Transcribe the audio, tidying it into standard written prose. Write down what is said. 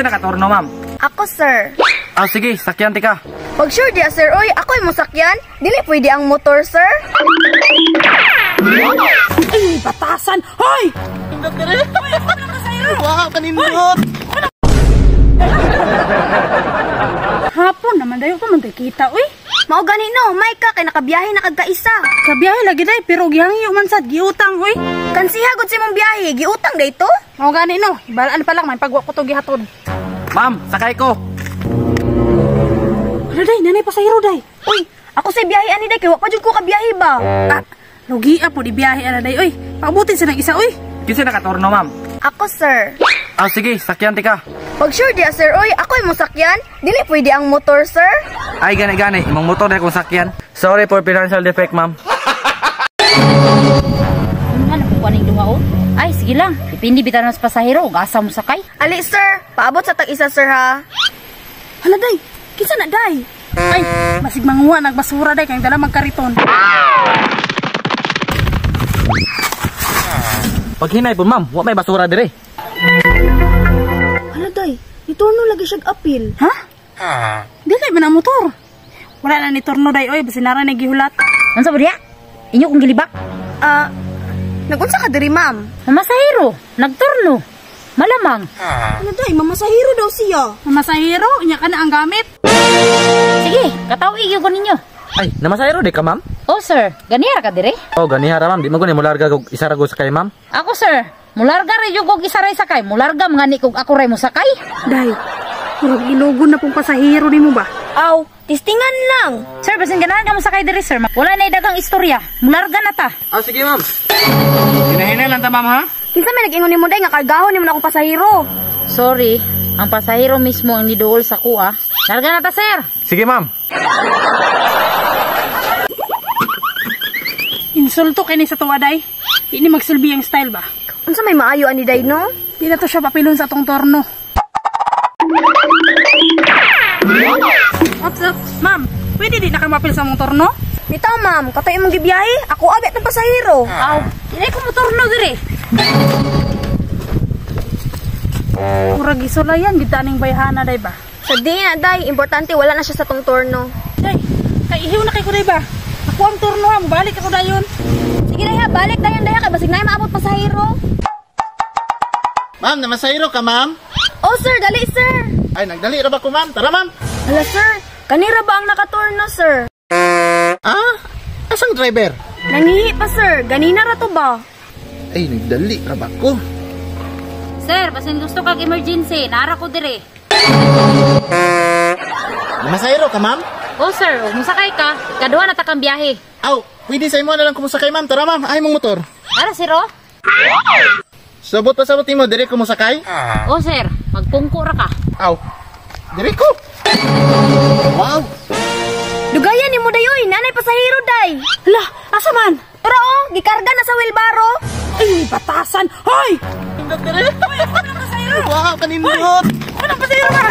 Kasi nakaturno, ma'am. Ako, sir. Sige, sakyan tika. Pag sure diya, sir. Oy, ako yung masakyan. Dili pwede ang motor, sir. Ay, batasan. Hoy! Wow, kanindot. Hapon naman dayo ko man kita, uy. Mao gani no, may ka kay nakabiyahe na kagkaisa. Kabiyahe lagi day, pero gihangyo man sad giutang, uy. Kansiha gud si mong biyahe, giutang dayto. Mao gani no, ibalaan pa lang may pagwa ko to gihatod. Ma'am, sakay ko. Ano day, nanay pasahero day. Uy, ako sa biyahe ani day kay wa pa jud ko kabiyahe ba. Lugi po di biyahe ana day, uy. Paabutin sa nang isa, uy. Kasi nakaturno, ma'am. Ako, sir. Sige, sakyan tika. Pag sure diya, sir. Oy, ako yung masakyan. Dili pwede ang motor, sir. Ay, gani. Imong motor na akong sakyan. Sorry for financial defect, ma'am. Ano po kaning dumaon? Ay, sige lang. Dipindi bitan sa pasahero ug asa mo sakay. Ali, sir. Paabot sa tag-isa, sir, ha. Hala day, kinsa na day? Ay, masig manguha nagbasura day kay dala magkariton. Pag hinay po, ma'am, wa may basura dire. Hala, day. Iturno lagi siyang apil. Ha? Dili ba na motor? Wala na ni turno day, oy, basinara na gihulat. Unsa ba diya? Inyo kong gilibak. Nagunsa ka diri, ma'am? Mamasahero, nagturno. Malamang. Hala, day. Mamasahiro daw siya. Mamasahero, inya ka na ang gamit. Sige, katawi gyud ko ninyo. Ay, namasayro di ka, ma'am? Oh, sir, ganihara ka dire? Ganihara, ma'am. Di mo gani mularga kog isara ko sakay, ma'am. Ako, sir, mularga rin yung kog isaray sakay. Mularga mga ni kog ako rin mo sakay. Day, murag ilugon na pong pasahero ni mo ba? Aw, tistingan lang. Sir, basin ganahan ka mo sakay dire, sir. Wala na idagang istorya. Mularga na ta. Sige, ma'am. Hinahinay lang ta, ma'am, ha? Kinsa may nag-ingon ni mo, day, nga kargahon ni mo na akong pasahero. Sorry, ang pasahero mismo ang niduol sa kuha. Larga na ta, sir. Sige, ma'am. Insulto kini sa tuwa day. Ini magsilbi ang style ba? Unsa may maayo ani, day, no? Di na to siya papilon sa tong torno. What's up? Ma'am, pwede di na ka mapil sa mong torno? Bitaw, ma'am. Katoy imong gibiyahe. Ako abet ng pasahero. Aw, di ko mo torno dire. Murag isolayan, kita ning bayhana day ba? Sa di na, day. Importante, wala na siya sa tong turno. Day, kay ihiw na kay ko day ba? Ako ang turno ha, balik ako dayon. Sige, day, ha. Balik dayon, day, ha. Kay basig na yung maabot pasahero. Ma'am, namasayro ka, ma'am? Oh, sir. Dali, sir. Ay, nagdali ra ba ko, ma'am? Tara, ma'am. Hala, sir. Kanira ba ang nakaturno, sir? Asang driver? Nangihi pa, sir. Ganina ra to ba? Ay, nagdali ra ba ko? Sir, basin gusto kag emergency, nara ko dire. Namasayro ka, ma'am? Oh, sir, ug musakay ka. Kaduha na ta kang biyahe. Aw, pwede sa imo na lang kumusakay, ma'am. Tara, ma'am. Ay, mong motor. Ara, sir, oh? Sabot pa sabot mo, dire kumusakay? Oh, sir, magpungko ra ka. Aw, dire ko. Wow. Dugayan ni mo, day, oy. Nanay pasahero, day. Hala, asa man? Tara, oh. Gikarga na sa wheelbarrow. Ay, batasan. Hoy! Wow, kanindot. Anong pasahero ka?